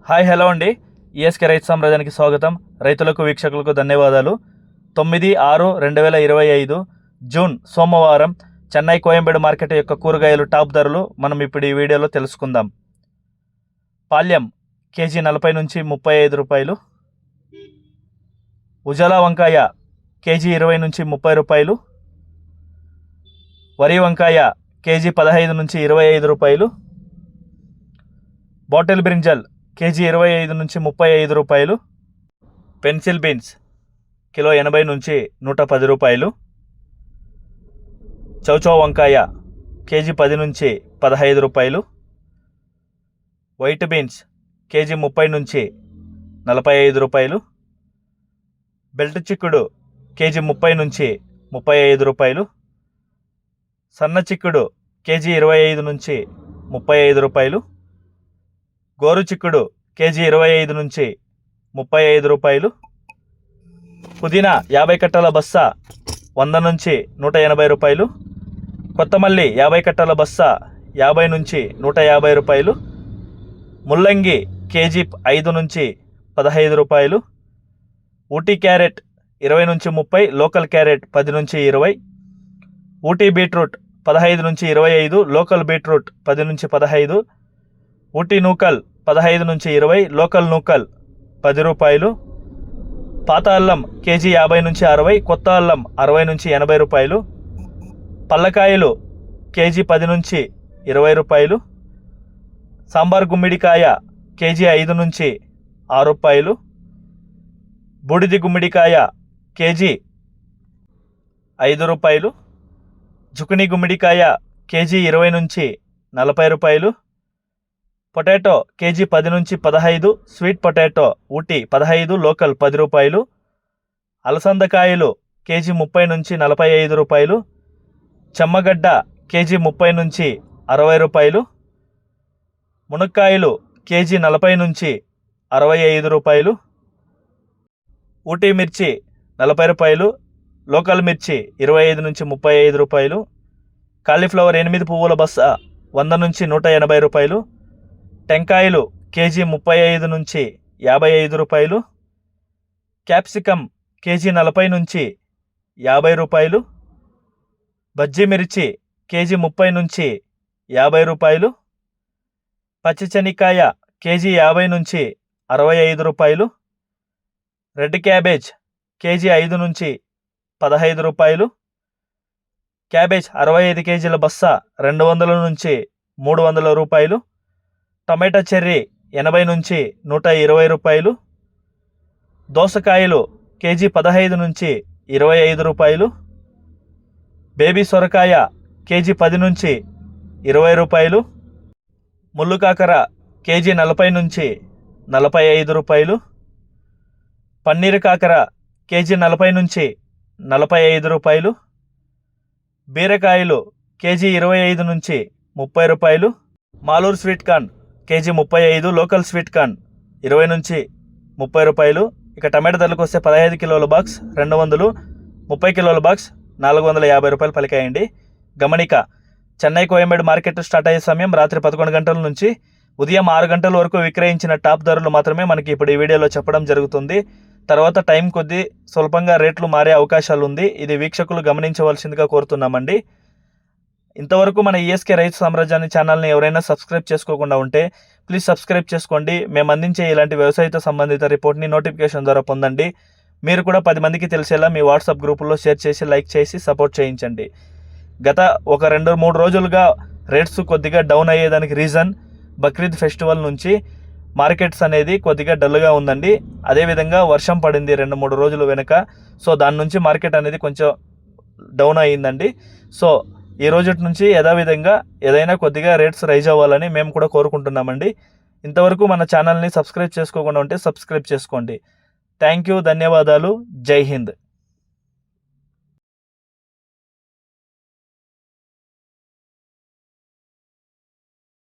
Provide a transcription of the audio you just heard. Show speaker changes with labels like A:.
A: Hi hello అండి. ESK రైతు సామ్రాజ్యానికి స్వాగతం. రైతులకు వీక్షకులకు ధన్యవాదాలు. 9/6/2025 జూన్ సోమవారం చెన్నై కోయంబేడు మార్కెట్ యొక్క కూరగాయలు టాప్ ధరలు మనం ఇప్పుడు ఈ వీడియోలో తెలుసుకుందాం. పాల్యం కేజీ 40 నుంచి 35 రూపాయలు. ఉజాలా వంకాయ కేజీ 20 నుంచి 30 రూపాయలు. వరి వంకాయ కేజీ 15 నుంచి 25 రూపాయలు. బాటిల్ బ్రింజల్ కేజీ 25 నుంచి 35 రూపాయలు. పెన్సిల్ బీన్స్ కిలో 80 నుంచి 110 రూపాయలు. చౌచౌ వంకాయ కేజీ 10 నుంచి 15 రూపాయలు. వైట్ బీన్స్ కేజీ 30 నుంచి 45 రూపాయలు. బెల్ట్ చిక్కుడు కేజీ 30 నుంచి 35 రూపాయలు. సన్న చిక్కుడు కేజీ 25 నుంచి 35 రూపాయలు. గోరు చిక్కుడు కేజీ 25 నుంచి 35 రూపాయలు. పుదీనా 50 కట్టల బస్తా 100 నుంచి 180 రూపాయలు. కొత్తమల్లి 50 కట్టల బస్తా 50 నుంచి 150 రూపాయలు. ముల్లంగి కేజీ 5 నుంచి 15 రూపాయలు. ఊటీ క్యారెట్ 20 నుంచి 30, లోకల్ క్యారెట్ 10 నుంచి 20. ఊటీ బీట్రూట్ 15 నుంచి 25, లోకల్ బీట్రూట్ 10 నుంచి 15. ఊటీ నూకల్ 15 నుంచి 20, లోకల్ నూకల్ 10 రూపాయలు. పాత అల్లం కేజీ 50 నుంచి 60, కొత్త అల్లం 60 నుంచి 80 రూపాయలు. పల్లకాయలు కేజీ 10 నుంచి 20 రూపాయలు. సాంబార్ గుమ్మిడికాయ కేజీ 5 నుంచి 6 రూపాయలు. బూడిది గుమ్మిడికాయ కేజీ 5 రూపాయలు. జుకుని గుమ్మిడికాయ కేజీ 20 నుంచి 40 రూపాయలు. పొటాటో కేజీ 10 నుంచి 15, స్వీట్ పొటాటో ఊటీ 15, లోకల్ 10 రూపాయలు. అలసందకాయలు కేజీ 30 నుంచి 45 రూపాయలు. చెమ్మగడ్డ కేజీ 30 నుంచి 60 రూపాయలు. మునక్కాయలు కేజీ 40 నుంచి 65 రూపాయలు. ఊటీ మిర్చి 40 రూపాయలు, లోకల్ మిర్చి 25 నుంచి 35 రూపాయలు. కాలీఫ్లవర్ 8 పువ్వుల బస్తా 100 నుంచి 180 రూపాయలు. టెంకాయలు కేజీ 35 నుంచి 55 రూపాయలు. క్యాప్సికమ్ కేజీ 40 నుంచి 50 రూపాయలు. బజ్జీ మిర్చి కేజీ 30 నుంచి 50 రూపాయలు. పచ్చిశనక్కాయ కేజీ 50 నుంచి 65 రూపాయలు. రెడ్ క్యాబేజ్ కేజీ 5 నుంచి 15 రూపాయలు. క్యాబేజ్ 65 కేజీల బస్తా 200 నుంచి 300 రూపాయలు. టమాటా చెర్రీ 80 నుంచి 120 రూపాయలు. దోసకాయలు కేజీ 15 నుంచి 25 రూపాయలు. బేబీ సొరకాయ కేజీ 10 నుంచి 20 రూపాయలు. ముళ్ళు కాకర కేజీ 40 నుంచి 45 రూపాయలు. పన్నీరు కాకర కేజీ 40 నుంచి 45 రూపాయలు. బీరకాయలు కేజీ 25 నుంచి 30 రూపాయలు. Malur sweet corn KG 35, local sweet corn 20 నుంచి 30 రూపాయలు. ఇక టమాటా ధరలకు వస్తే 15 కిలోల బాక్స్ 200, 30 కిలోల బాక్స్ 450 రూపాయలు పలికాయండి. గమనిక, చెన్నై కోయంబేడు మార్కెట్ స్టార్ట్ అయ్యే సమయం రాత్రి 11 గంటల నుంచి ఉదయం 6 గంటల వరకు విక్రయించిన టాప్ ధరలు మాత్రమే మనకి ఇప్పుడు ఈ వీడియోలో చెప్పడం జరుగుతుంది. తర్వాత టైం కొద్దీ స్వల్పంగా రేట్లు మారే అవకాశాలు ఉంది. ఇది వీక్షకులు గమనించవలసిందిగా కోరుతున్నామండి. ఇంతవరకు మన ఈఎస్కే రైతు సామ్రాజ్యాన్ని ఛానల్ని ఎవరైనా సబ్స్క్రైబ్ చేసుకోకుండా ఉంటే ప్లీజ్ సబ్స్క్రైబ్ చేసుకోండి. మేము అందించే ఇలాంటి వ్యవసాయతో సంబంధిత రిపోర్ట్ని నోటిఫికేషన్ ద్వారా పొందండి. మీరు కూడా 10 మందికి తెలిసేలా మీ వాట్సాప్ గ్రూపుల్లో షేర్ చేసి, లైక్ చేసి సపోర్ట్ చేయించండి. గత ఒక 2-3 రోజులుగా రేట్స్ కొద్దిగా డౌన్ అయ్యేదానికి రీజన్ బక్రీద్ ఫెస్టివల్ నుంచి మార్కెట్స్ అనేది కొద్దిగా డల్గా ఉందండి. అదేవిధంగా వర్షం పడింది 2-3 రోజులు వెనుక. సో దాని నుంచి మార్కెట్ అనేది కొంచెం డౌన్ అయ్యిందండి. సో ఈ రోజు నుంచి యథావిధంగా ఏదైనా కొద్దిగా రేట్స్ రైజ్ అవ్వాలని మేము కూడా కోరుకుంటున్నామండి. ఇంతవరకు మన ఛానల్ని సబ్స్క్రైబ్ చేసుకోకుండా ఉంటే సబ్స్క్రైబ్ చేసుకోండి. థ్యాంక్ యూ, ధన్యవాదాలు, జై హింద్.